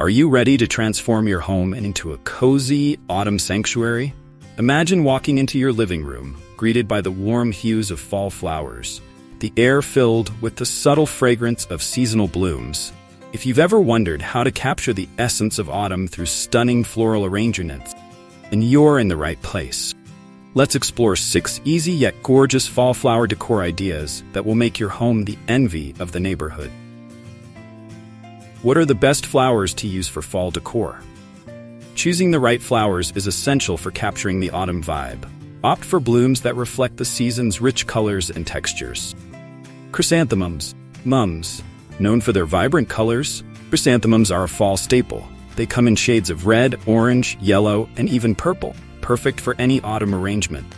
Are you ready to transform your home into a cozy autumn sanctuary? Imagine walking into your living room, greeted by the warm hues of fall flowers, the air filled with the subtle fragrance of seasonal blooms. If you've ever wondered how to capture the essence of autumn through stunning floral arrangements, then you're in the right place. Let's explore 6 easy yet gorgeous fall flower decor ideas that will make your home the envy of the neighborhood. What are the best flowers to use for fall decor? Choosing the right flowers is essential for capturing the autumn vibe. Opt for blooms that reflect the season's rich colors and textures. Chrysanthemums, mums. Known for their vibrant colors, chrysanthemums are a fall staple. They come in shades of red, orange, yellow, and even purple, perfect for any autumn arrangement.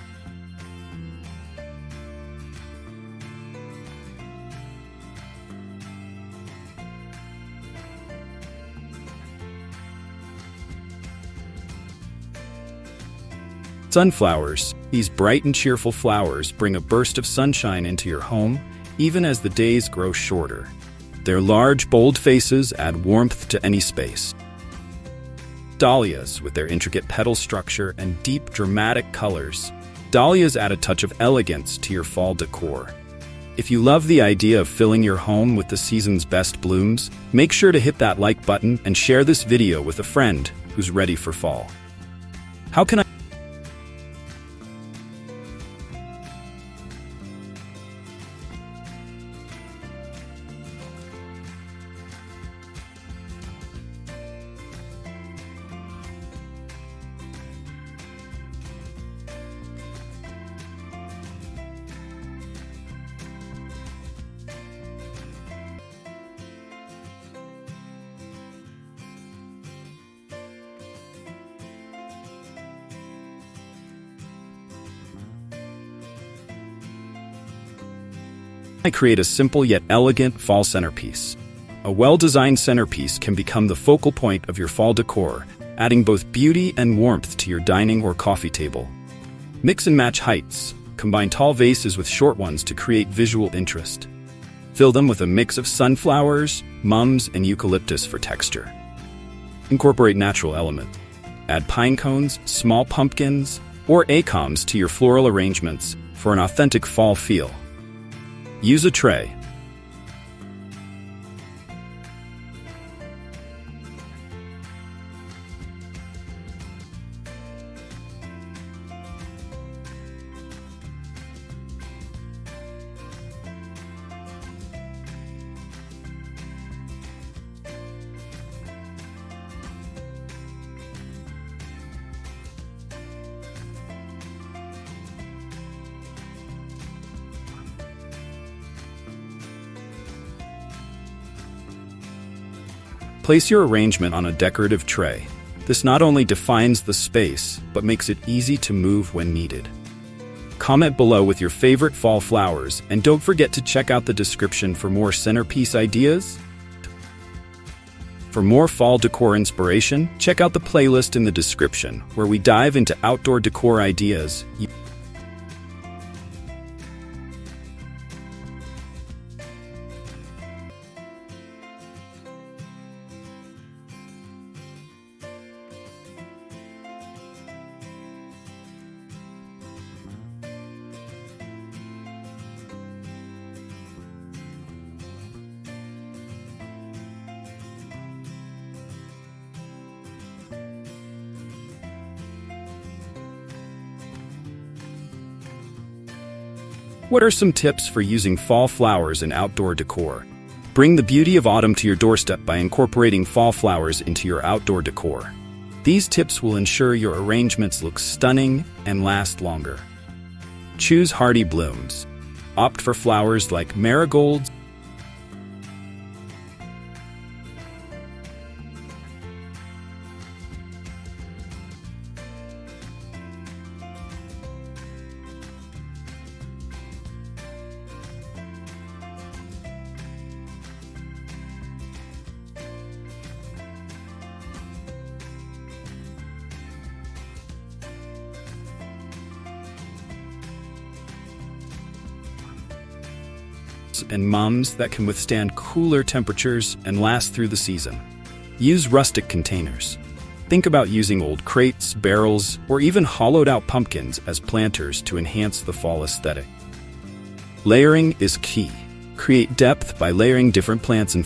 Sunflowers. These bright and cheerful flowers bring a burst of sunshine into your home, even as the days grow shorter. Their large, bold faces add warmth to any space. Dahlias, with their intricate petal structure and deep, dramatic colors. Dahlias add a touch of elegance to your fall decor. If you love the idea of filling your home with the season's best blooms, make sure to hit that like button and share this video with a friend who's ready for fall. How can I create a simple yet elegant fall centerpiece? A well-designed centerpiece can become the focal point of your fall decor, adding both beauty and warmth to your dining or coffee table. Mix and match heights. Combine tall vases with short ones to create visual interest. Fill them with a mix of sunflowers, mums, and eucalyptus for texture. Incorporate natural elements. Add pine cones, small pumpkins, or acons to your floral arrangements for an authentic fall feel. Use a tray. Place your arrangement on a decorative tray. This not only defines the space, but makes it easy to move when needed. Comment below with your favorite fall flowers, and don't forget to check out the description for more centerpiece ideas. For more fall decor inspiration, check out the playlist in the description, where we dive into outdoor decor ideas. What are some tips for using fall flowers in outdoor decor? Bring the beauty of autumn to your doorstep by incorporating fall flowers into your outdoor decor. These tips will ensure your arrangements look stunning and last longer. Choose hardy blooms. Opt for flowers like marigolds, and mums that can withstand cooler temperatures and last through the season. Use rustic containers. Think about using old crates, barrels, or even hollowed-out pumpkins as planters to enhance the fall aesthetic. Layering is key. Create depth by layering different plants and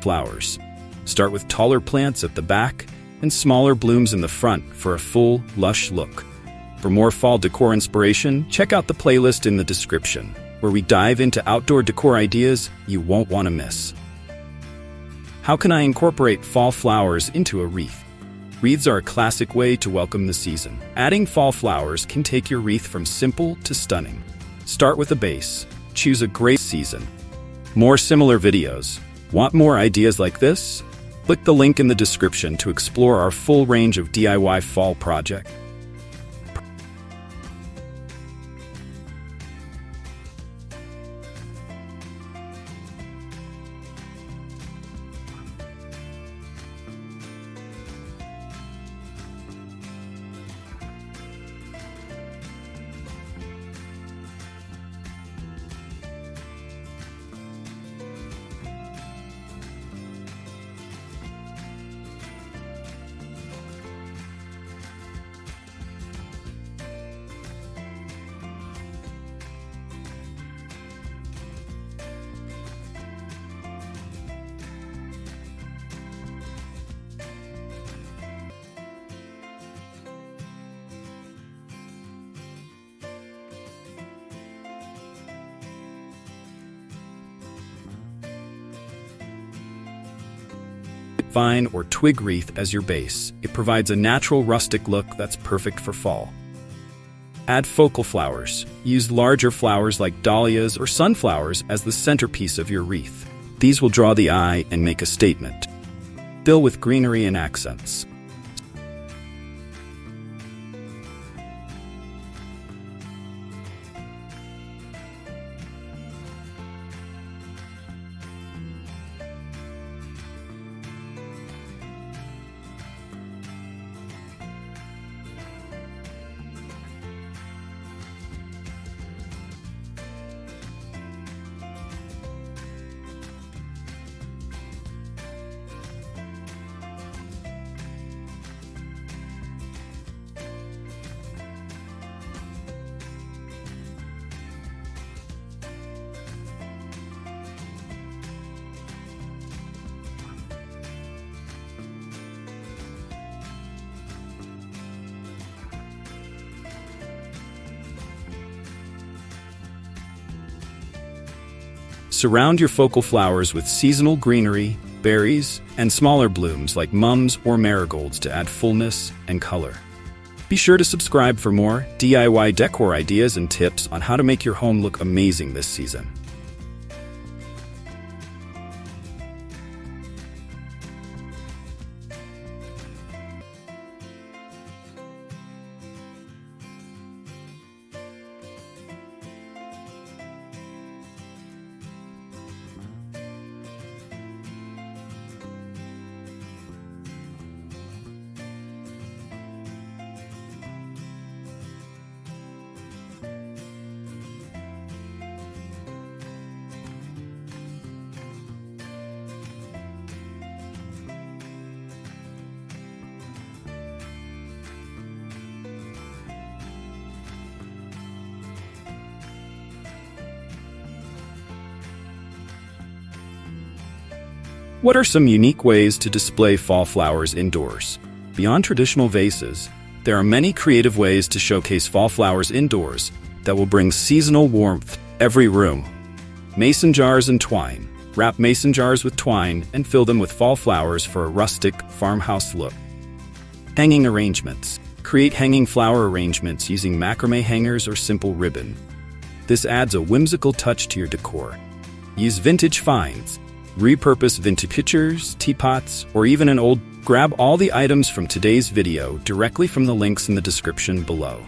flowers. Start with taller plants at the back and smaller blooms in the front for a full, lush look. For more fall decor inspiration, check out the playlist in the description, where we dive into outdoor decor ideas you won't want to miss. How can I incorporate fall flowers into a wreath? Wreaths are a classic way to welcome the season. Adding fall flowers can take your wreath from simple to stunning. Start with a base. Choose a great season. More similar videos. Want more ideas like this? Click the link in the description to explore our full range of DIY fall projects. Vine or twig wreath as your base. It provides a natural rustic look that's perfect for fall. Add focal flowers. Use larger flowers like dahlias or sunflowers as the centerpiece of your wreath. These will draw the eye and make a statement. Fill with greenery and accents. Surround your focal flowers with seasonal greenery, berries, and smaller blooms like mums or marigolds to add fullness and color. Be sure to subscribe for more DIY decor ideas and tips on how to make your home look amazing this season. What are some unique ways to display fall flowers indoors? Beyond traditional vases, there are many creative ways to showcase fall flowers indoors that will bring seasonal warmth to every room. Mason jars and twine. Wrap mason jars with twine and fill them with fall flowers for a rustic farmhouse look. Hanging arrangements. Create hanging flower arrangements using macrame hangers or simple ribbon. This adds a whimsical touch to your decor. Use vintage finds. Repurpose vintage pitchers, teapots, or even an old. Grab all the items from today's video directly from the links in the description below.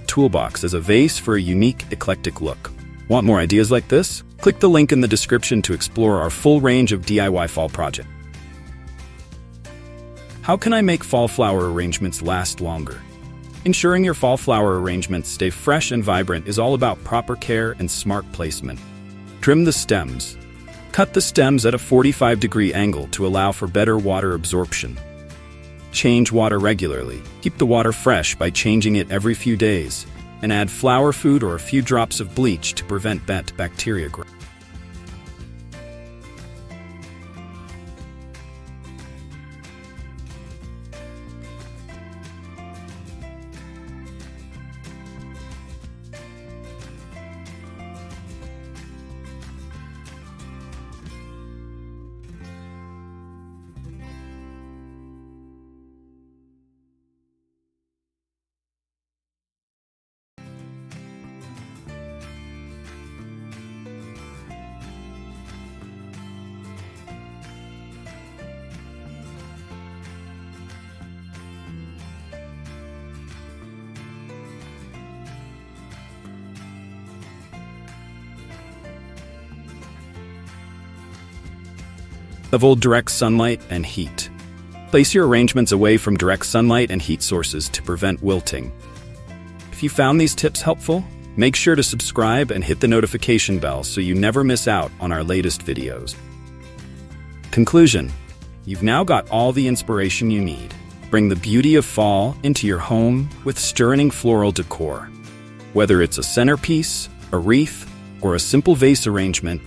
Toolbox as a vase for a unique, eclectic look. Want more ideas like this? Click the link in the description to explore our full range of DIY fall projects. How can I make fall flower arrangements last longer? Ensuring your fall flower arrangements stay fresh and vibrant is all about proper care and smart placement. Trim the stems. Cut the stems at a 45-degree angle to allow for better water absorption. Change water regularly. Keep the water fresh by changing it every few days, and add flower food or a few drops of bleach to prevent bad bacteria growth. Avoid direct sunlight and heat. Place your arrangements away from direct sunlight and heat sources to prevent wilting. If you found these tips helpful, make sure to subscribe and hit the notification bell so you never miss out on our latest videos. Conclusion: you've now got all the inspiration you need. Bring the beauty of fall into your home with stirring floral decor. Whether it's a centerpiece, a wreath, or a simple vase arrangement,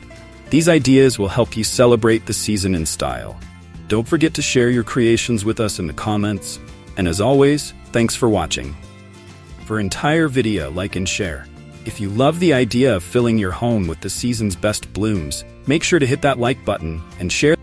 these ideas will help you celebrate the season in style. Don't forget to share your creations with us in the comments. And as always, thanks for watching. For entire video, like and share. If you love the idea of filling your home with the season's best blooms, make sure to hit that like button and share.